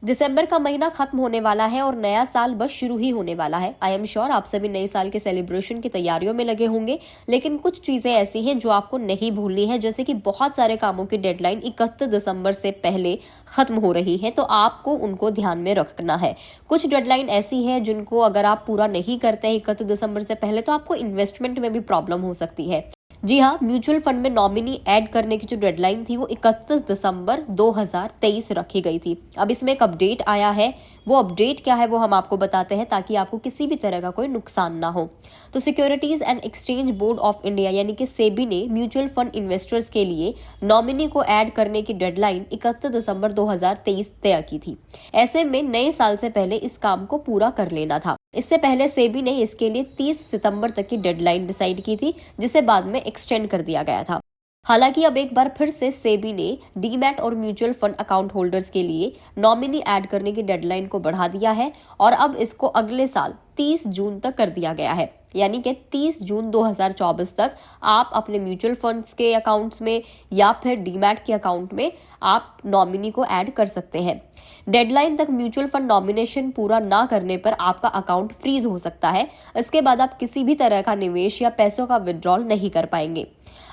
दिसंबर का महीना खत्म होने वाला है और नया साल बस शुरू ही होने वाला है। आई एम श्योर आप सभी नए साल के सेलिब्रेशन की तैयारियों में लगे होंगे, लेकिन कुछ चीजें ऐसी हैं जो आपको नहीं भूलनी है। जैसे कि बहुत सारे कामों की डेडलाइन 31 दिसंबर से पहले खत्म हो रही है, तो आपको उनको ध्यान में रखना है। कुछ डेडलाइन ऐसी है जिनको अगर आप पूरा नहीं करते हैं 31 दिसंबर से पहले, तो आपको इन्वेस्टमेंट में भी प्रॉब्लम हो सकती है। जी हाँ, म्यूचुअल फंड में नॉमिनी ऐड करने की जो डेडलाइन थी वो 31 दिसंबर 2023 रखी गई थी। अब इसमें एक अपडेट आया है। वो अपडेट क्या है वो हम आपको बताते हैं, ताकि आपको किसी भी तरह का कोई नुकसान ना हो। तो securities and exchange board of India यानी कि सेबी ने म्यूचुअल फंड इन्वेस्टर्स के लिए नॉमिनी को ऐड करने की डेडलाइन 31 दिसंबर 2023 तय की थी। ऐसे में नए साल से पहले इस काम को पूरा कर लेना था। इससे पहले सेबी ने इसके लिए 30 सितंबर तक की डेडलाइन डिसाइड की थी, जिसे बाद में एक्सटेंड कर दिया गया था। हालांकि अब एक बार फिर से सेबी ने डीमैट और म्यूचुअल फंड अकाउंट होल्डर्स के लिए नॉमिनी ऐड करने की डेडलाइन को बढ़ा दिया है और अब इसको अगले साल 30 जून तक कर दिया गया है। यानी कि 30 जून 2024 तक आप अपने म्यूचुअल फंड्स के अकाउंट्स में या फिर डीमैट के अकाउंट में आप नॉमिनी को ऐड कर सकते हैं। डेडलाइन तक म्यूचुअल फंड नॉमिनेशन पूरा ना करने पर आपका अकाउंट फ्रीज हो सकता है। इसके बाद आप किसी भी तरह का निवेश या पैसों का विड्रॉल नहीं कर पाएंगे।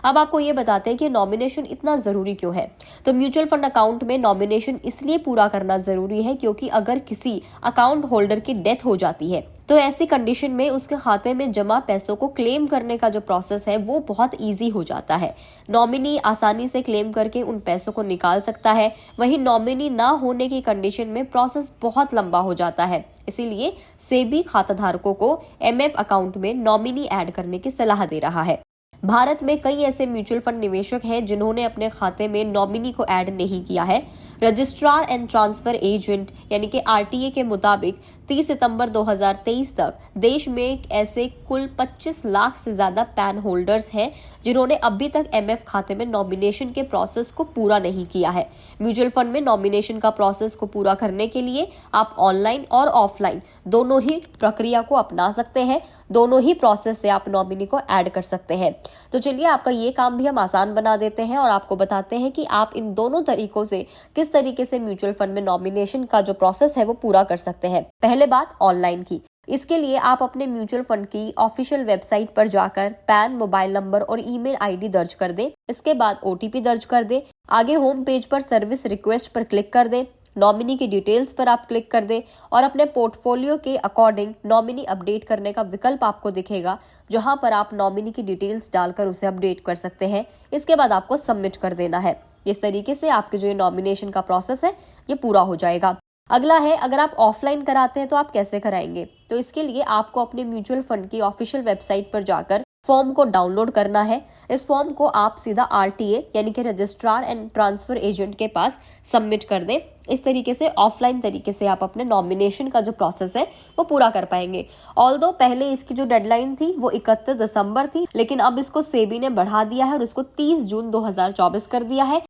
अब आपको ये बताते हैं कि नॉमिनेशन इतना जरूरी क्यों है। तो म्यूचुअल फंड अकाउंट में नॉमिनेशन इसलिए पूरा करना जरूरी है क्योंकि अगर किसी अकाउंट होल्डर की डेथ हो जाती है तो ऐसी कंडीशन में उसके खाते में जमा पैसों को क्लेम करने का जो प्रोसेस है वो बहुत इजी हो जाता है। नॉमिनी आसानी से क्लेम करके उन पैसों को निकाल सकता है। वहीं नॉमिनी ना होने की कंडीशन में प्रोसेस बहुत लंबा हो जाता है। इसीलिए सेबी खाताधारकों को एमएफ अकाउंट में नॉमिनी ऐड करने की सलाह दे रहा है। भारत में कई ऐसे म्यूचुअल फंड निवेशक हैं जिन्होंने अपने खाते में नॉमिनी को ऐड नहीं किया है। रजिस्ट्रार एंड ट्रांसफर एजेंट यानी कि आरटीए के मुताबिक 30 सितंबर 2023 तक देश में ऐसे कुल 25 लाख से ज्यादा पैन होल्डर्स हैं जिन्होंने अभी तक एमएफ खाते में नॉमिनेशन के प्रोसेस को पूरा नहीं किया है। म्यूचुअल फंड में नॉमिनेशन का प्रोसेस को पूरा करने के लिए आप ऑनलाइन और ऑफलाइन दोनों ही प्रक्रिया को अपना सकते हैं। दोनों ही प्रोसेस से आप नॉमिनी को ऐड कर सकते हैं। तो चलिए आपका ये काम भी हम आसान बना देते हैं और आपको बताते हैं कि आप इन दोनों तरीकों से किस तरीके से म्यूचुअल फंड में नॉमिनेशन का जो प्रोसेस है वो पूरा कर सकते हैं। पहले बात ऑनलाइन की। इसके लिए आप अपने म्यूचुअल फंड की ऑफिशियल वेबसाइट पर जाकर पैन, मोबाइल नंबर और ईमेल आईडी दर्ज कर दें। इसके बाद ओटीपी दर्ज कर दें। आगे होम पेज पर सर्विस रिक्वेस्ट पर क्लिक कर दें। नॉमिनी की डिटेल्स पर आप क्लिक कर दें और अपने पोर्टफोलियो के अकॉर्डिंग नॉमिनी अपडेट करने का विकल्प आपको दिखेगा, जहां पर आप नॉमिनी की डिटेल्स डालकर उसे अपडेट कर सकते हैं। इसके बाद आपको सबमिट कर देना है। इस तरीके से आपके जो ये नॉमिनेशन का प्रोसेस है ये पूरा हो जाएगा। अगला है, अगर आप ऑफलाइन कराते हैं तो आप कैसे कराएंगे। तो इसके लिए आपको अपने म्यूचुअल फंड की ऑफिशियल वेबसाइट पर जाकर फॉर्म को डाउनलोड करना है। इस फॉर्म को आप सीधा आरटीए यानी कि रजिस्ट्रार एंड ट्रांसफर एजेंट के पास सबमिट कर दें। इस तरीके से ऑफलाइन तरीके से आप अपने नॉमिनेशन का जो प्रोसेस है वो पूरा कर पाएंगे। ऑल्दो पहले इसकी जो डेडलाइन थी वो 31 दिसंबर थी, लेकिन अब इसको सेबी ने बढ़ा दिया है और इसको 30 जून 2024 कर दिया है।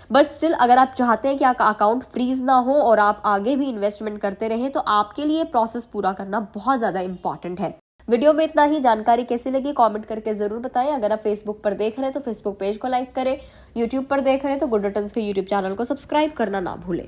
बट स्टिल अगर आप चाहते हैं कि आपका अकाउंट फ्रीज ना हो और आप आगे भी इन्वेस्टमेंट करते रहें, तो आपके लिए प्रोसेस पूरा करना बहुत ज्यादा इंपॉर्टेंट है। वीडियो में इतना ही। जानकारी कैसी लगी कमेंट करके जरूर बताएं। अगर आप फेसबुक पर देख रहे हैं तो फेसबुक पेज को लाइक करें। यूट्यूब पर देख रहे हैं तो गुड रिटर्न्स के यूट्यूब चैनल को सब्सक्राइब करना ना भूलें।